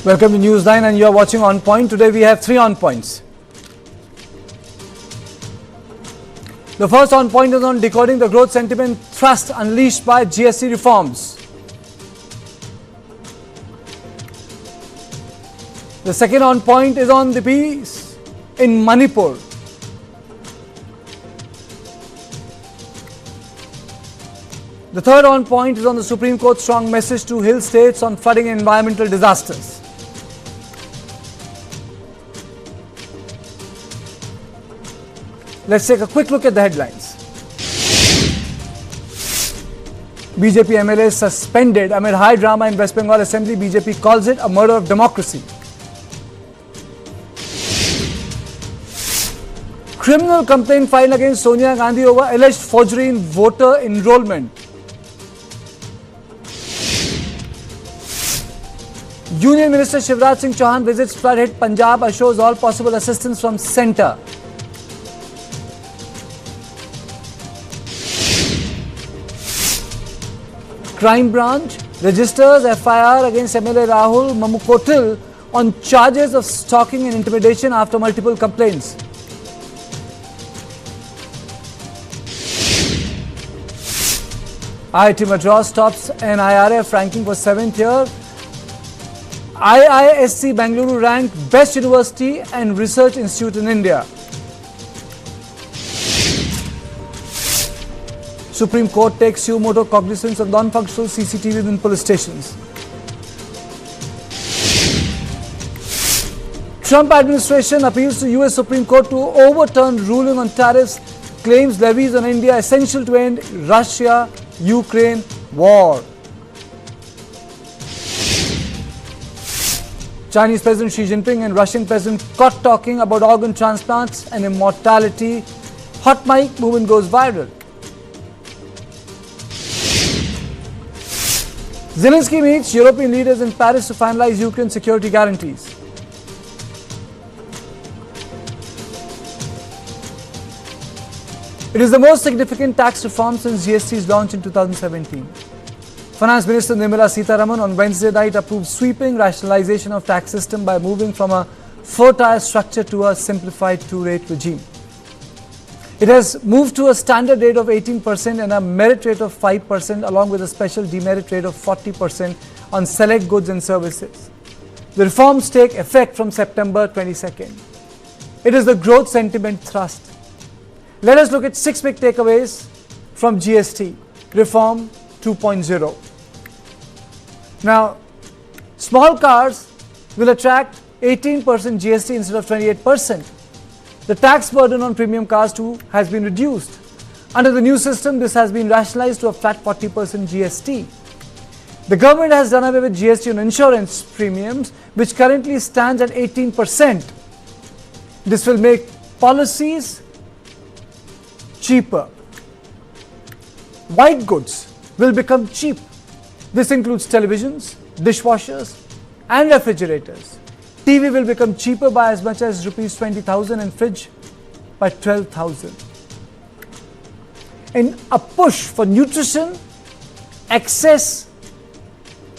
Welcome to News9 and you are watching On Point. Today we have 3 on points. The first on point is on decoding the growth sentiment thrust unleashed by GST reforms. The second on point is on the peace in Manipur. The third on point is on the Supreme Court's strong message to hill states on flooding and environmental disasters. Let's take a quick look at the headlines. BJP MLA suspended amid high drama in West Bengal Assembly. BJP calls it a murder of democracy. Criminal complaint filed against Sonia Gandhi over alleged forgery in voter enrollment. Union Minister Shivraj Singh Chauhan visits flood-hit Punjab, assures all possible assistance from centre. Crime branch registers FIR against MLA Rahul Mamukotil on charges of stalking and intimidation after multiple complaints. IIT Madras tops an IRF ranking for 7th year. IISc Bengaluru ranked best university and research institute in India. Supreme Court takes suo motu cognizance of non-functional CCTVs in police stations. Trump administration appeals to US Supreme Court to overturn ruling on tariffs, claims levies on India essential to end Russia-Ukraine war. Chinese President Xi Jinping and Russian President caught talking about organ transplants and immortality. Hot mic movement goes viral. Zelensky meets European leaders in Paris to finalize Ukraine security guarantees. It is the most significant tax reform since GST's launch in 2017. Finance Minister Nirmala Sitharaman on Wednesday night approved sweeping rationalization of tax system by moving from a 4-tier structure to a simplified 2-rate regime. It has moved to a standard rate of 18% and a merit rate of 5% along with a special demerit rate of 40% on select goods and services. The reforms take effect from September 22nd. It is the growth sentiment thrust. Let us look at 6 big takeaways from GST Reform 2.0. Now, small cars will attract 18% GST instead of 28%. The tax burden on premium cars too has been reduced. Under the new system, this has been rationalized to a flat 40% GST. The government has done away with GST on insurance premiums, which currently stands at 18%. This will make policies cheaper. White goods will become cheap. This includes televisions, dishwashers, and refrigerators. TV will become cheaper by as much as rupees 20,000 and fridge by 12,000. In a push for nutrition, excess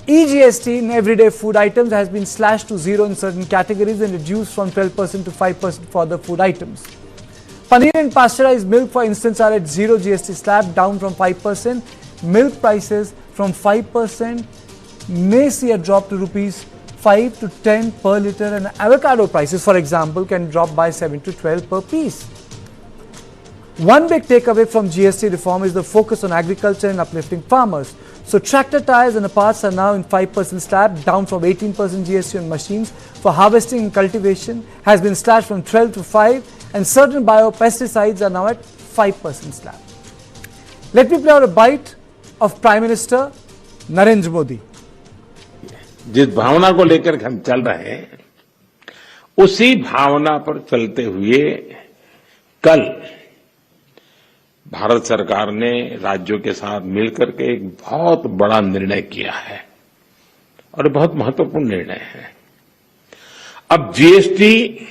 EGST in everyday food items has been slashed to 0 in certain categories and reduced from 12% to 5% for other food items. Paneer and pasteurized milk, for instance, are at 0 GST slab, down from 5%. Milk prices from 5% may see a drop to rupees 5 to 10 per litre, and avocado prices, for example, can drop by 7 to 12 per piece. One big takeaway from GST reform is the focus on agriculture and uplifting farmers. So tractor tires and parts are now in 5% slab, down from 18% GST on machines for harvesting and cultivation has been slashed from 12 to 5, and certain biopesticides are now at 5% slab. Let me play out a bite of Prime Minister Narendra Modi. जिस भावना को लेकर हम चल रहे हैं, उसी भावना पर चलते हुए कल भारत सरकार ने राज्यों के साथ मिलकर के एक बहुत बड़ा निर्णय किया है और बहुत महत्वपूर्ण निर्णय है। अब जीएसटी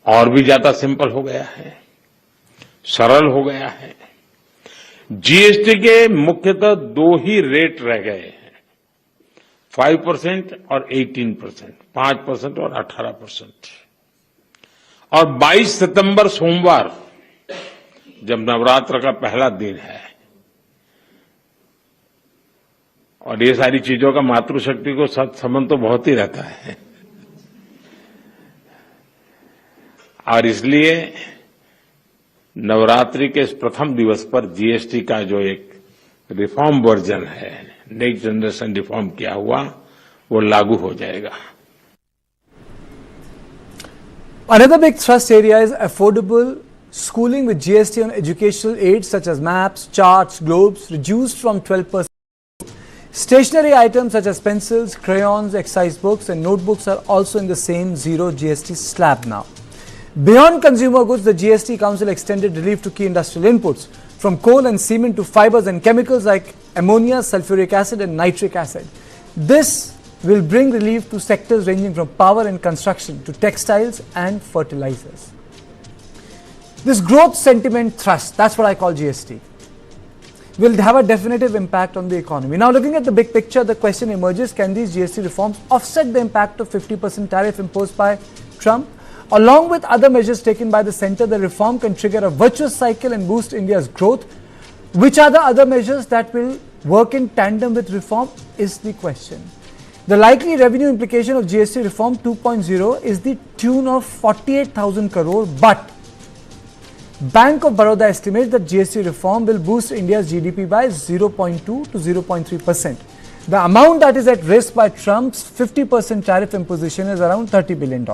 और भी ज्यादा सिंपल हो गया है, सरल हो गया है। जीएसटी के मुख्यतः 2 ही रेट रह गए हैं, 5% और 18%, 5% और 18%। और 22 सितंबर सोमवार, जब नवरात्र का पहला दिन है, और ये सारी चीजों का मातृशक्ति को संबंध तो बहुत ही रहता है, और इसलिए नवरात्रि के इस प्रथम दिवस पर जीएसटी का जो एक रिफॉर्म वर्जन है, नेक्स्ट जनरेशन रिफॉर्म किया हुआ, वो लागू हो जाएगा। Another big thrust area is affordable schooling with GST on educational aids such as maps, charts, globes reduced from 12%. Stationery items such as pencils, crayons, exercise books and notebooks are also in the same zero GST slab now. Beyond consumer goods, the GST Council extended relief to key industrial inputs from coal and cement to fibers and chemicals like ammonia, sulfuric acid and nitric acid. This will bring relief to sectors ranging from power and construction to textiles and fertilizers. This growth sentiment thrust, that's what I call GST, will have a definitive impact on the economy. Now, looking at the big picture, the question emerges, can these GST reforms offset the impact of 50% tariff imposed by Trump? Along with other measures taken by the centre, the reform can trigger a virtuous cycle and boost India's growth. Which are the other measures that will work in tandem with reform is the question. The likely revenue implication of GST reform 2.0 is the tune of 48,000 crore, but Bank of Baroda estimates that GST reform will boost India's GDP by 0.2 to 0.3%. The amount that is at risk by Trump's 50% tariff imposition is around $30 billion.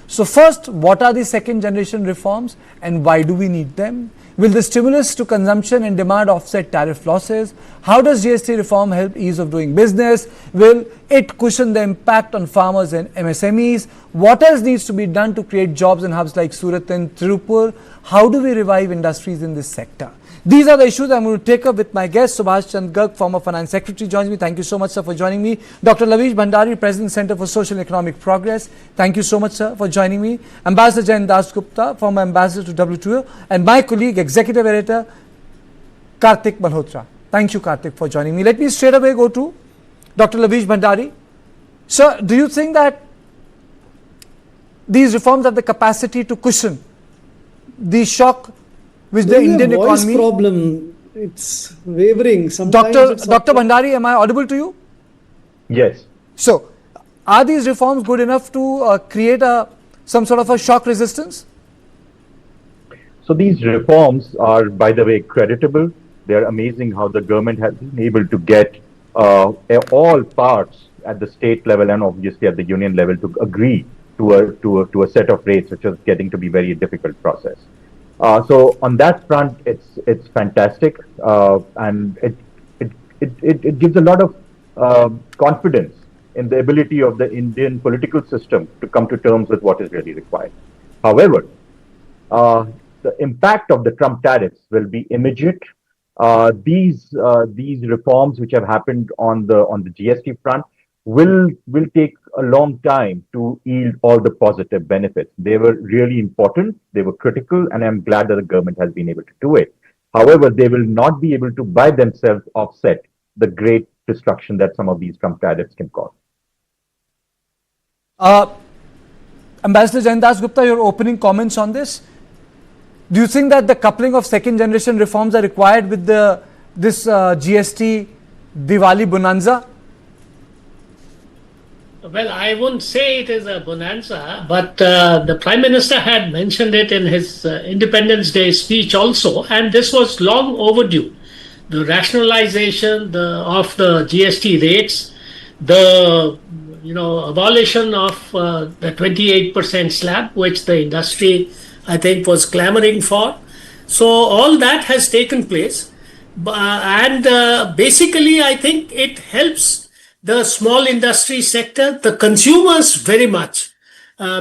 So first, what are the second generation reforms and why do we need them? Will the stimulus to consumption and demand offset tariff losses? How does GST reform help ease of doing business? Will it cushion the impact on farmers and MSMEs? What else needs to be done to create jobs in hubs like Surat and Tirupur? How do we revive industries in this sector? These are the issues I'm going to take up with my guest. Subhash Chandra Garg, former Finance Secretary, joins me. Thank you so much, sir, for joining me. Dr. Lavish Bhandari, President, Center for Social and Economic Progress. Thank you so much, sir, for joining me. Ambassador Jain Das Gupta, former Ambassador to WTO, and my colleague, Executive Editor, Kartik Malhotra. Thank you, Kartik, for joining me. Let me straight away go to Dr. Lavish Bhandari. Sir, do you think that these reforms have the capacity to cushion the shock which the Indian economy... problem. It's wavering. Sometimes Dr. Bhandari, am I audible to you? Yes. So, are these reforms good enough to create some sort of a shock resistance? So these reforms are, by the way, creditable. They're amazing how the government has been able to get all parts at the state level and obviously at the union level to agree to a set of rates, which is getting to be very difficult process. So on that front, it's fantastic, and it gives a lot of confidence in the ability of the Indian political system to come to terms with what is really required. However, the impact of the Trump tariffs will be immediate. These reforms which have happened on the GST front will take a long time to yield all the positive benefits. They were really important, they were critical, and I'm glad that the government has been able to do it. However, they will not be able to by themselves offset the great destruction that some of these Trump tariffs can cause. Ambassador Jain Das Gupta, your opening comments on this. Do you think that the coupling of second generation reforms are required with this GST Diwali bonanza? Well, I wouldn't say it is a bonanza, but the Prime Minister had mentioned it in his Independence Day speech also, and this was long overdue. The rationalization of the GST rates, the abolition of the 28% slab, which the industry, I think, was clamoring for. So all that has taken place, and basically, I think it helps the small industry sector, the consumers very much,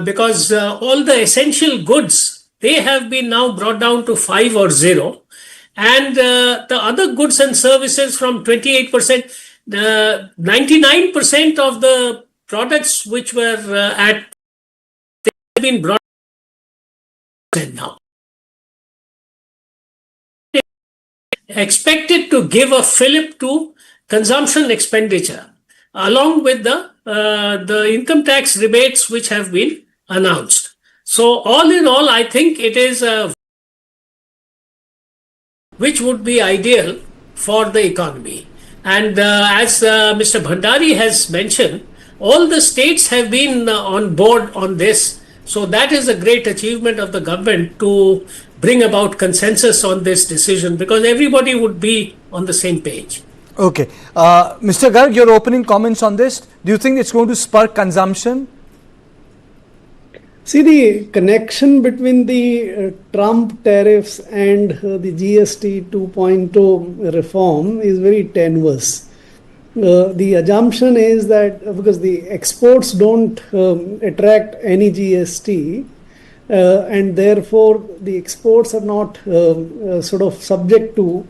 because all the essential goods, they have been now brought down to 5 or 0. And the other goods and services from 28%, 99% of the products which were they have been brought down now. Expected to give a fillip to consumption expenditure. along with the income tax rebates which have been announced. So all in all, I think it is which would be ideal for the economy. And as Mr. Bhandari has mentioned, all the states have been on board on this. So that is a great achievement of the government to bring about consensus on this decision, because everybody would be on the same page. Okay. Mr. Garg, your opening comments on this. Do you think it's going to spur consumption? See, the connection between the Trump tariffs and the GST 2.0 reform is very tenuous. The assumption is that because the exports don't attract any GST, and therefore the exports are not sort of subject to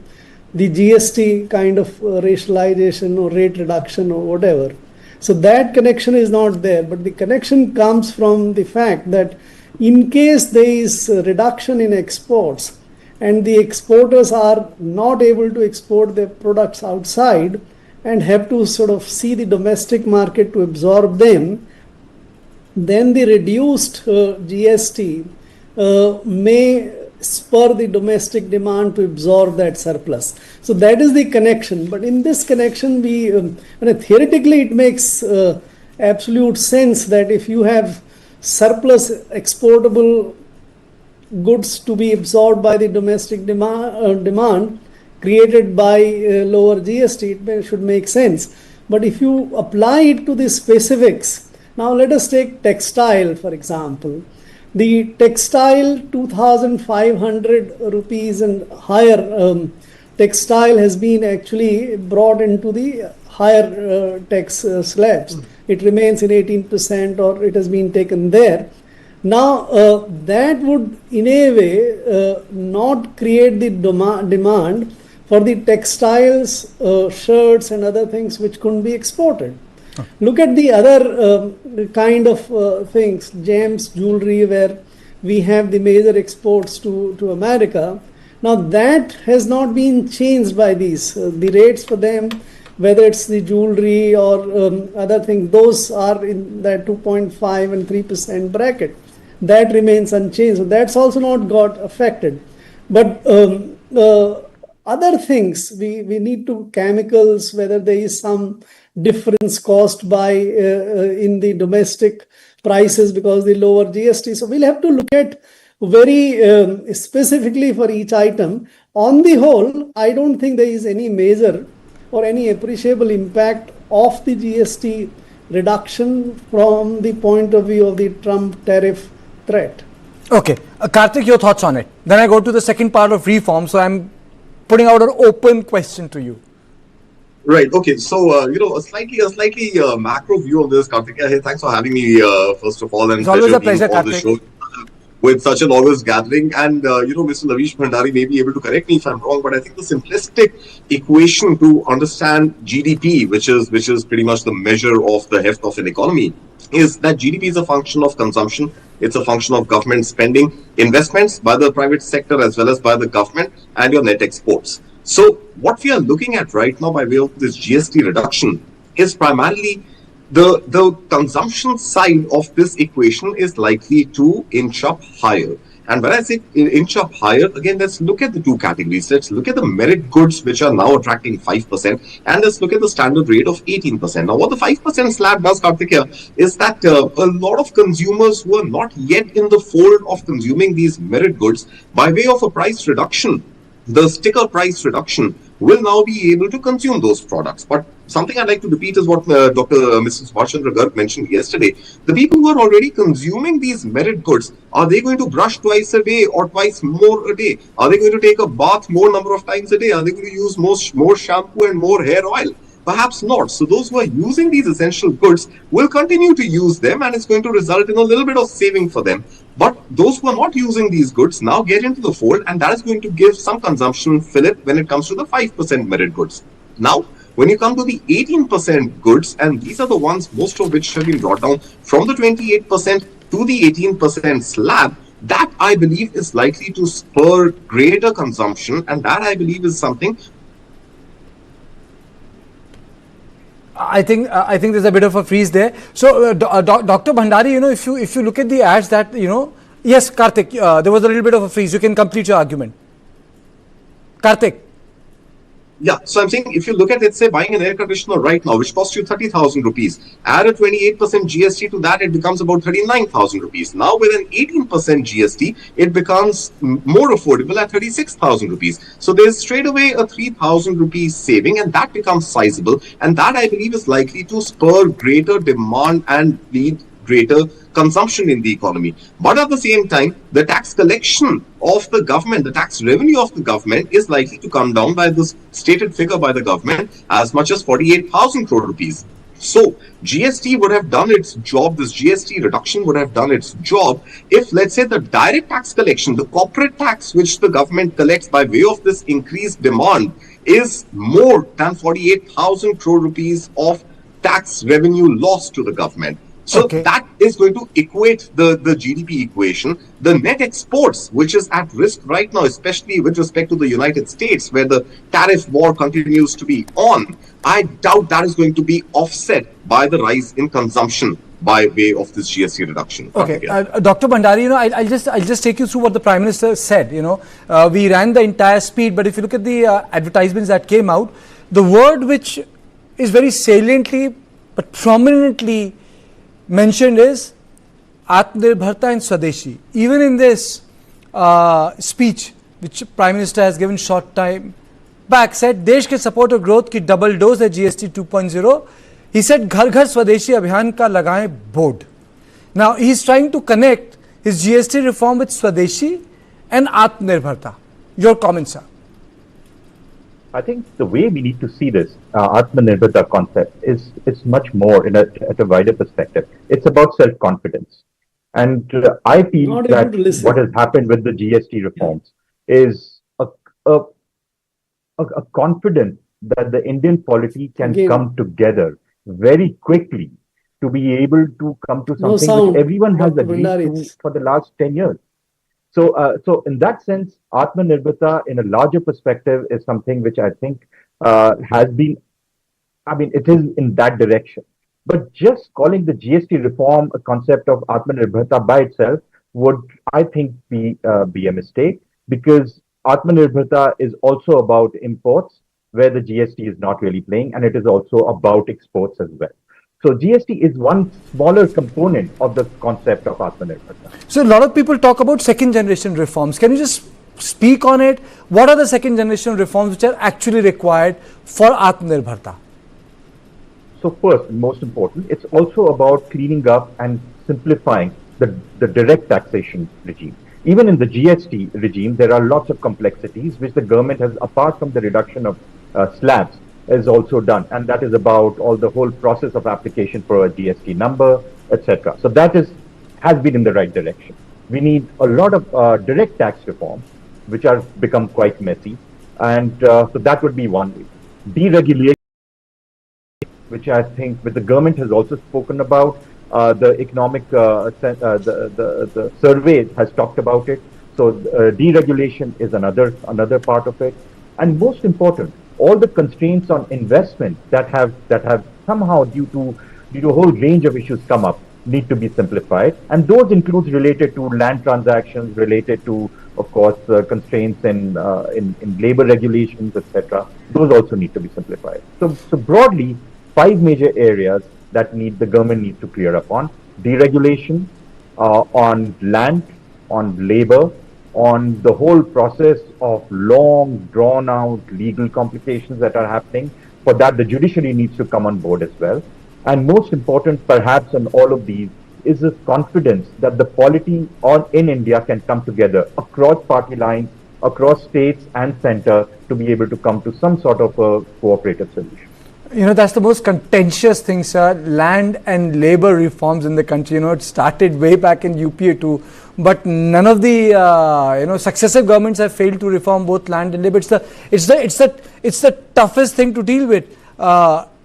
the GST kind of rationalization or rate reduction or whatever. So that connection is not there, but the connection comes from the fact that in case there is a reduction in exports and the exporters are not able to export their products outside and have to sort of see the domestic market to absorb them, then the reduced GST may spur the domestic demand to absorb that surplus. So that is the connection. But in this connection, theoretically it makes absolute sense that if you have surplus exportable goods to be absorbed by the domestic demand created by lower GST, it should make sense. But if you apply it to the specifics, now let us take textile, for example. The textile 2,500 rupees and higher textile has been actually brought into the higher tax slabs. It remains in 18% or it has been taken there. Now that would in a way not create the demand for the textiles, shirts and other things which couldn't be exported. Look at the other kind of things, gems, jewelry, where we have the major exports to America. Now that has not been changed by these. The rates for them, whether it's the jewelry or other things, those are in that 2.5 and 3% bracket. That remains unchanged. So that's also not got affected. But other things, we need to chemicals, whether there is some difference caused by in the domestic prices because the lower GST. So we'll have to look at very specifically for each item. On the whole, I don't think there is any major or any appreciable impact of the GST reduction from the point of view of the Trump tariff threat. Okay. Karthik, your thoughts on it. Then I go to the second part of reform. So I'm putting out an open question to you. Right. Okay. So, a slightly macro view of this, Karthikeya. Hey, thanks for having me, first of all. And it's always a pleasure, Karthik. With such an august gathering. And, Mr. Navish Bhandari may be able to correct me if I'm wrong, but I think the simplistic equation to understand GDP, which is pretty much the measure of the heft of an economy, is that GDP is a function of consumption. It's a function of government spending, investments by the private sector as well as by the government, and your net exports. So what we are looking at right now by way of this GST reduction is primarily the consumption side of this equation is likely to inch up higher. And when I say inch up higher, again, let's look at the two categories. Let's look at the merit goods, which are now attracting 5%, and let's look at the standard rate of 18%. Now, what the 5% slab does, Karthikeya, is that a lot of consumers who are not yet in the fold of consuming these merit goods, by way of a price reduction, the sticker price reduction, will now be able to consume those products. But something I'd like to repeat is what Mr. Subhash Chandra Garg mentioned yesterday. The people who are already consuming these merit goods, are they going to brush twice a day or twice more a day? Are they going to take a bath more number of times a day? Are they going to use more shampoo and more hair oil? Perhaps not. So those who are using these essential goods will continue to use them, and it's going to result in a little bit of saving for them. But those who are not using these goods now get into the fold, and that is going to give some consumption fillip when it comes to the 5% merit goods. Now, when you come to the 18% goods, and these are the ones, most of which have been brought down from the 28% to the 18% slab, that I believe is likely to spur greater consumption, and that I believe is something. I think there's a bit of a freeze there. So, Dr. Bhandari, if you look at the ads that yes, Karthik, there was a little bit of a freeze. You can complete your argument. Karthik. Yeah, so I'm saying if you look at, let's say, buying an air conditioner right now, which costs you 30,000 rupees, add a 28% GST to that, it becomes about 39,000 rupees. Now, with an 18% GST, it becomes more affordable at 36,000 rupees. So there's straight away a 3,000 rupees saving, and that becomes sizable. And that, I believe, is likely to spur greater demand and lead greater consumption in the economy. But at the same time, the tax collection of the government, the tax revenue of the government is likely to come down by this stated figure by the government as much as 48,000 crore rupees. So GST would have done its job, this GST reduction would have done its job if, let's say, the direct tax collection, the corporate tax which the government collects by way of this increased demand is more than 48,000 crore rupees of tax revenue loss to the government. So that is going to equate the GDP equation. The net exports, which is at risk right now, especially with respect to the United States, where the tariff war continues to be on, I doubt that is going to be offset by the rise in consumption by way of this GST reduction. Okay, Dr. Bhandari, I'll just take you through what the Prime Minister said. We ran the entire speed, but if you look at the advertisements that came out, the word which is very saliently but prominently mentioned is Atmanirbharta and Swadeshi. Even in this speech, which Prime Minister has given short time back, said देश के support और growth की double dose है GST 2.0. He said घर घर स्वदेशी अभियान का लगाएं board. Now he is trying to connect his GST reform with Swadeshi and Atmanirbharta. Your comments, sir? I think the way we need to see this Atmanirbharta concept is it's much more at a wider perspective. It's about self-confidence. And I feel that what has happened with the GST reforms is a confidence that the Indian polity can come together very quickly to be able to come to something which everyone has agreed to for the last 10 years. So in that sense, Atmanirbharta in a larger perspective is something which I think has been, it is in that direction. But just calling the GST reform a concept of Atmanirbharta by itself would, I think, be a mistake, because Atmanirbharta is also about imports, where the GST is not really playing, and it is also about exports as well. So GST is one smaller component of the concept of Atmanirbharta. So a lot of people talk about second generation reforms. Can you just speak on it? What are the second generation reforms which are actually required for Atmanirbharta? So first, and most important, it's also about cleaning up and simplifying the direct taxation regime. Even in the GST regime, there are lots of complexities which the government has, apart from the reduction of slabs, is also done, and that is about all the whole process of application for a GST number, etc. So that has been in the right direction. We need a lot of direct tax reforms, which are become quite messy, and so that would be one way. Deregulation, which I think the government has also spoken about. The economic the survey has talked about it. So deregulation is another part of it, and most important, all the constraints on investment that have somehow due to a whole range of issues come up need to be simplified, and those includes related to land transactions, related to, of course, constraints in labor regulations, etc. Those also need to be simplified. So broadly, 5 major areas that the government needs to clear up on: deregulation, on land, on labor, on the whole process of long, drawn-out legal complications that are happening. For that, the judiciary needs to come on board as well. And most important, perhaps, in all of these, is this confidence that the polity in India can come together across party lines, across states and center, to be able to come to some sort of a cooperative solution. That's the most contentious thing, sir. Land and labor reforms in the country. It started way back in UPA too, but none of the successive governments have failed to reform both land and labor. It's the toughest thing to deal with.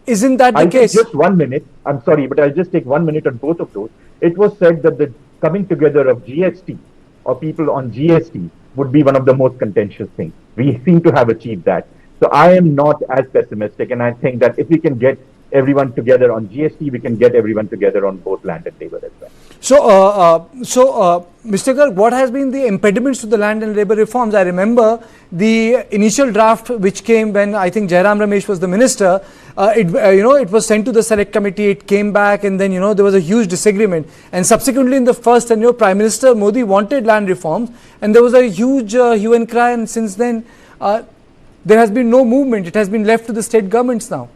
Isn't that the case? Just 1 minute. I'm sorry, but I'll just take 1 minute on both of those. It was said that the coming together of GST or people on GST would be one of the most contentious things. We seem to have achieved that. So I am not as pessimistic, and I think that if we can get everyone together on GST, we can get everyone together on both land and labor as well. So, Mr. Garg, what has been the impediments to the land and labour reforms? I remember the initial draft which came when I think Jairam Ramesh was the minister. It was sent to the select committee. It came back, and then there was a huge disagreement. And subsequently, in the first tenure, Prime Minister Modi wanted land reforms, and there was a huge hue and cry. And since then, there has been no movement. It has been left to the state governments now.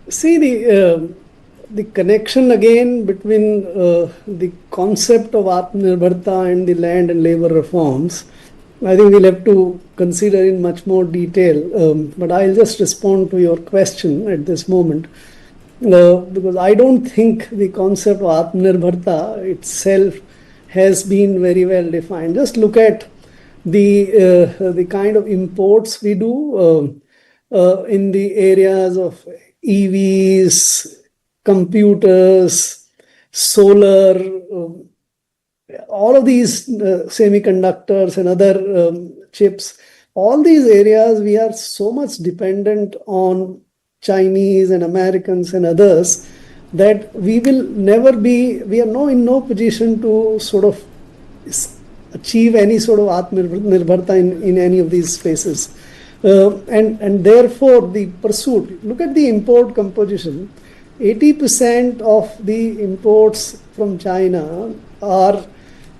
See, the connection again between the concept of Atmanirbharta and the land and labor reforms, I think we'll have to consider in much more detail. But I'll just respond to your question at this moment, because I don't think the concept of Atmanirbharta itself has been very well defined. Just look at the kind of imports we do in the areas of EVs, computers, solar, all of these semiconductors and other chips, all these areas we are so much dependent on Chinese and Americans and others that we are in no position to sort of achieve any sort of Atmanirbharta in any of these spaces. And therefore the pursuit, look at the import composition, 80% of the imports from China are,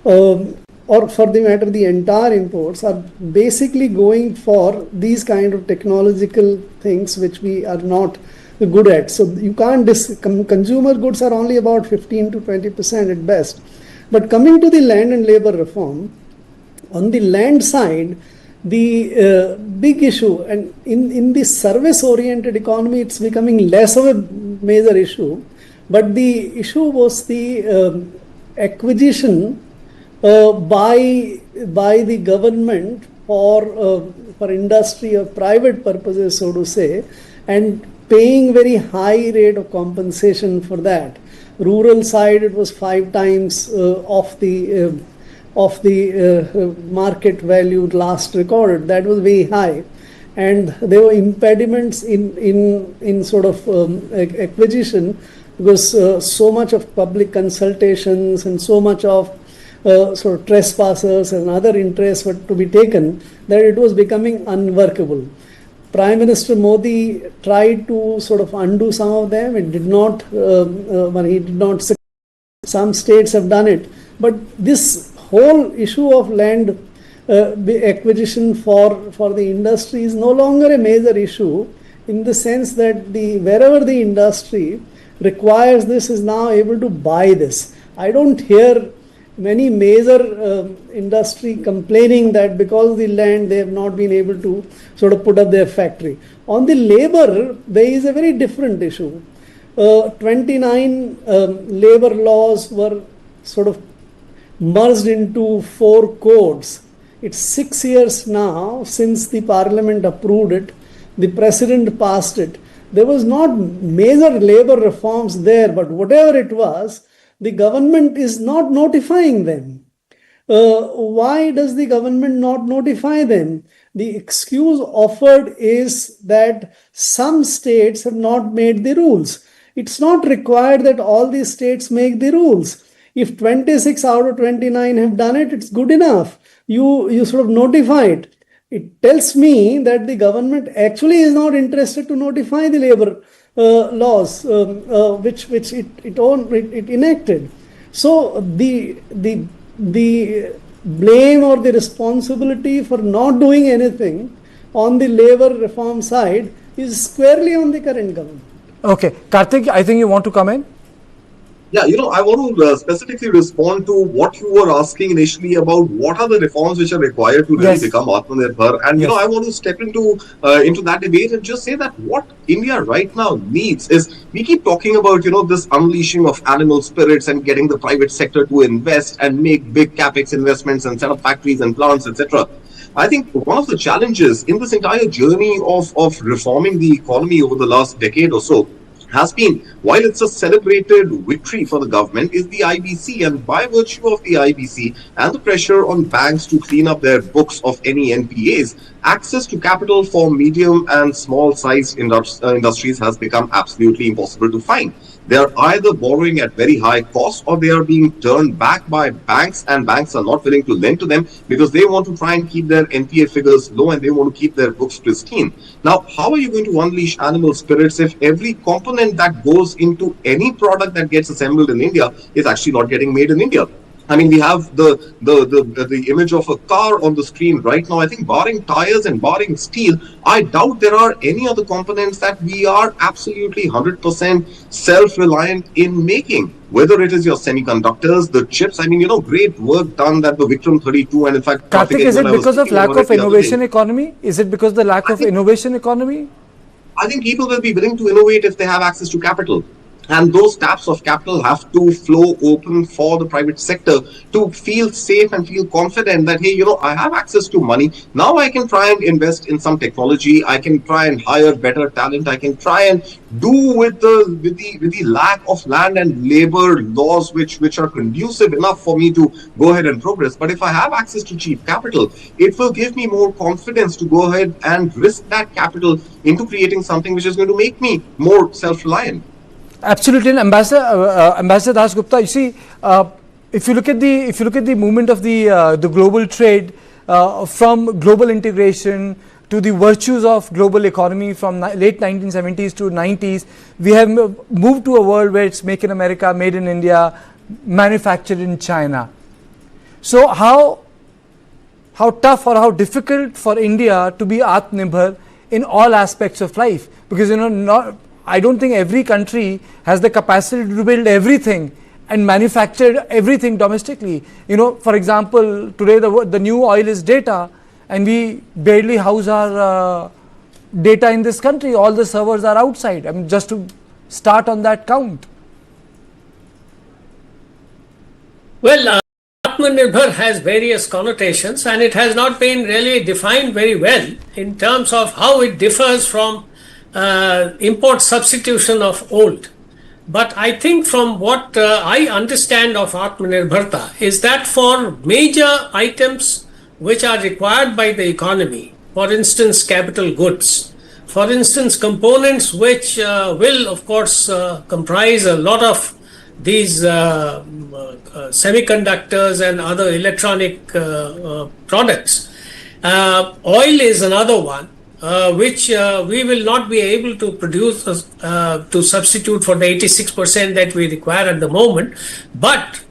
or for the matter, the entire imports are basically going for these kind of technological things which we are not good at. So you can't, consumer goods are only about 15 to 20% at best. But coming to the land and labor reform, on the land side, the big issue, and in the service-oriented economy, it's becoming less of a major issue, but the issue was the acquisition by the government for industry or private purposes, so to say, and paying very high rate of compensation for that. Rural side, it was 5 times of the market value last recorded. That was very high, and there were impediments in sort of acquisition, because so much of public consultations and so much of sort of trespassers and other interests were to be taken that it was becoming unworkable. Prime Minister Modi tried to sort of undo some of them. It did not. He did not succeed. Some states have done it, but this whole issue of land acquisition for the industry is no longer a major issue, in the sense that wherever the industry requires this is now able to buy this. I don't hear many major industry complaining that because of the land they have not been able to sort of put up their factory. On the labor, there is a very different issue. 29 labor laws were sort of merged into 4 codes. It's 6 years now since the parliament approved it. The president passed it. There was not major labor reforms there, but whatever it was, the government is not notifying them. Why does the government not notify them? The excuse offered is that some states have not made the rules. It's not required that all these states make the rules. If 26 out of 29 have done it, it's good enough. You sort of notify it. It tells me that the government actually is not interested to notify the labor laws which it enacted. So the blame or the responsibility for not doing anything on the labor reform side is squarely on the current government. Okay, Karthik, I think you want to come in. Yeah, I want to specifically respond to what you were asking initially about what are the reforms which are required to really become Atmanirbhar. And, I want to step into that debate and just say that what India right now needs is, we keep talking about, this unleashing of animal spirits and getting the private sector to invest and make big capex investments and set up factories and plants, etc. I think one of the challenges in this entire journey of reforming the economy over the last decade or so has been, while it's a celebrated victory for the government, is the IBC. And by virtue of the IBC and the pressure on banks to clean up their books of any NPAs, access to capital for medium and small sized industries has become absolutely impossible to find. They are either borrowing at very high cost or they are being turned back by banks, and banks are not willing to lend to them because they want to try and keep their NPA figures low and they want to keep their books pristine. Now, how are you going to unleash animal spirits if every component that goes into any product that gets assembled in India is actually not getting made in India? I mean, we have the image of a car on the screen right now. I think barring tires and barring steel, I doubt there are any other components that we are absolutely 100% self-reliant in making. Whether it is your semiconductors, the chips, I mean, great work done that the Vikram 32 and in fact... Karthik, is it because of lack of innovation economy? Is it because of the lack of innovation economy? I think people will be willing to innovate if they have access to capital. And those taps of capital have to flow open for the private sector to feel safe and feel confident that, hey, I have access to money. Now I can try and invest in some technology. I can try and hire better talent. I can try and do with the lack of land and labor laws which are conducive enough for me to go ahead and progress. But if I have access to cheap capital, it will give me more confidence to go ahead and risk that capital into creating something which is going to make me more self-reliant. Absolutely, and Ambassador Das Gupta, you see, if you look at the movement of the global trade from global integration to the virtues of global economy from late 1970s to 90s, we have moved to a world where it's make in America, made in India, manufactured in China. So how tough or how difficult for India to be Atmanirbhar in all aspects of life? Because I don't think every country has the capacity to build everything and manufacture everything domestically. For example, today the new oil is data, and we barely house our data in this country. All the servers are outside. I mean, just to start on that count. Well, Atmanirbhar has various connotations, and it has not been really defined very well in terms of how it differs from import substitution of old. But I think from what I understand of Atmanirbharta is that for major items which are required by the economy, for instance capital goods, for instance components which will of course comprise a lot of these semiconductors and other electronic products, oil is another one. Which we will not be able to produce to substitute for the 86% that we require at the moment. But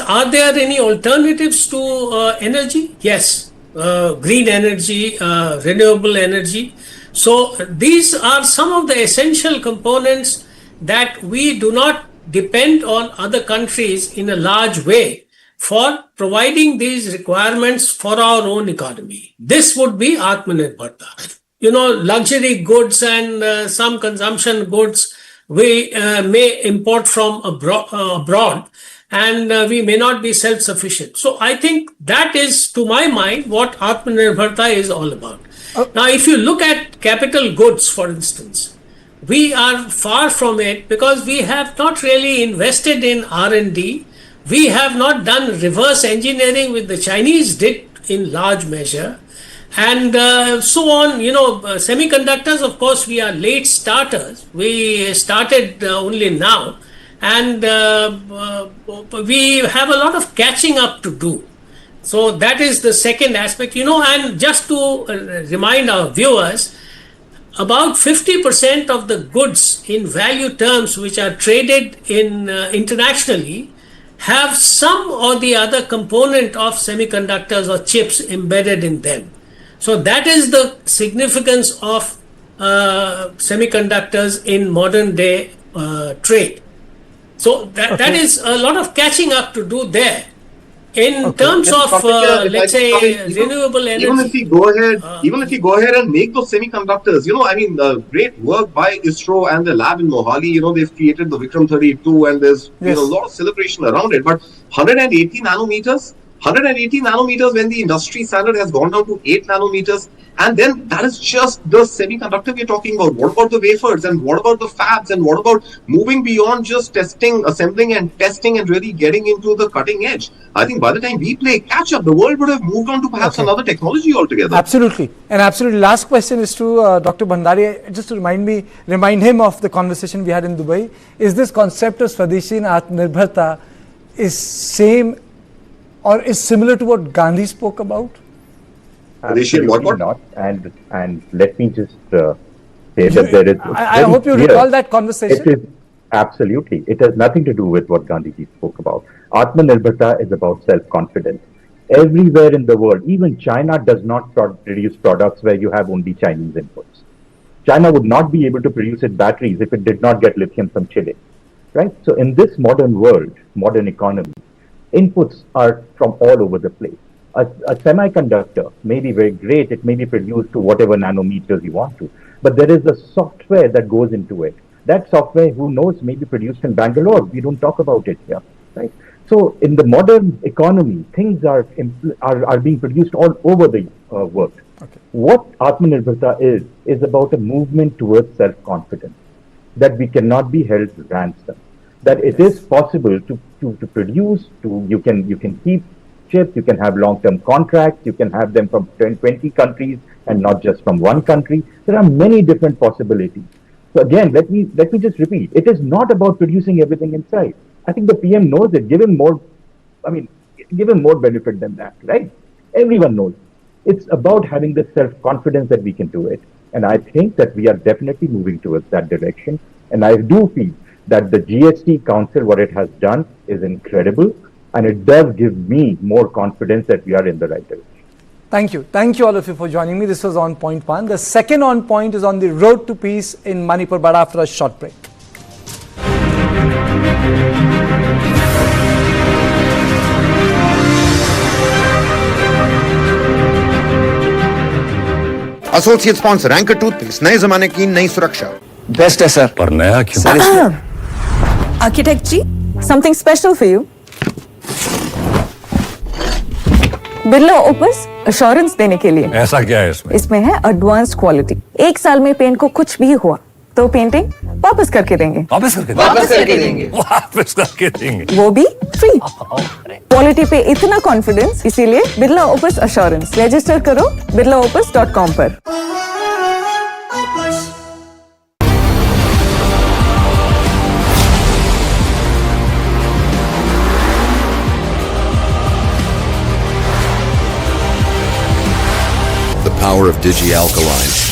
are there any alternatives to energy? Yes, green energy, renewable energy. So these are some of the essential components that we do not depend on other countries in a large way for providing these requirements for our own economy. This would be Atmanirbharta. Luxury goods and some consumption goods we may import from abroad, and we may not be self-sufficient. So I think that is, to my mind, what Atmanirbharta is all about. Now, if you look at capital goods, for instance, we are far from it because we have not really invested in R&D. We have not done reverse engineering, which the Chinese did in large measure, and so on. Semiconductors, of course, we are late starters. We started only now, and we have a lot of catching up to do. So that is the second aspect, and just to remind our viewers, about 50% of the goods in value terms which are traded in internationally have some or the other component of semiconductors or chips embedded in them. So that is the significance of semiconductors in modern day trade. So that is a lot of catching up to do there. In terms of, let's say, renewable energy. Even if we go ahead and make those semiconductors, great work by ISRO and the lab in Mohali. They've created the Vikram 32, and there's a lot of celebration around it. But 180 nanometers, 180 nanometers when the industry standard has gone down to 8 nanometers. And then that is just the semiconductor we're talking about. What about the wafers, and what about the fabs, and what about moving beyond just testing, assembling and testing and really getting into the cutting edge? I think by the time we play catch up, the world would have moved on to perhaps another technology altogether. Absolutely. And absolutely. Last question is to Dr. Bhandari, just to remind him of the conversation we had in Dubai. Is this concept of Swadeshi and Atmanirbharta is same or is similar to what Gandhi spoke about? Absolutely not. And let me just say that there is. I hope you recall that conversation. It is absolutely. It has nothing to do with what Gandhiji spoke about. Atmanirbharta is about self-confidence. Everywhere in the world, even China does not produce products where you have only Chinese inputs. China would not be able to produce its batteries if it did not get lithium from Chile, right? So in this modern world, modern economy, inputs are from all over the place. A semiconductor may be very great, it may be produced to whatever nanometers you want to, but there is a software that goes into it. That software, who knows, may be produced in Bangalore. We don't talk about it here, right? So in the modern economy, things are being produced all over the world. Okay. What Atmanirbharta is about a movement towards self-confidence, that we cannot be held ransom, that it is possible to produce, you can keep chips, you can have long-term contracts, you can have them from 20 countries and not just from one country. There are many different possibilities. So again, let me just repeat, it is not about producing everything inside. I think the PM knows it. Give him more benefit than that, right? Everyone knows. It's about having the self-confidence that we can do it. And I think that we are definitely moving towards that direction. And I do feel that the GST Council, what it has done is incredible. And it does give me more confidence that we are in the right direction. Thank you. Thank you all of you for joining me. This was On Point 1. The second On Point is on the road to peace in Manipur, but after a short break. Associate sponsor anchor toothpaste, नए जमाने की नई सुरक्षा। Best है sir, पर नया क्यों? Architect ji, something special for you. Birla Opus assurance देने के लिए। ऐसा क्या है इसमें? इसमें है एडवांस क्वालिटी। 1 साल में पेंट को कुछ भी हुआ तो पेंटिंग वापस करके देंगे। वापस करके देंगे वो भी फ्री। क्वालिटी पे इतना कॉन्फिडेंस, इसीलिए बिरला ओपस एश्योरेंस। रजिस्टर करो birlaopus.com पर। The power of Digi Alkaline.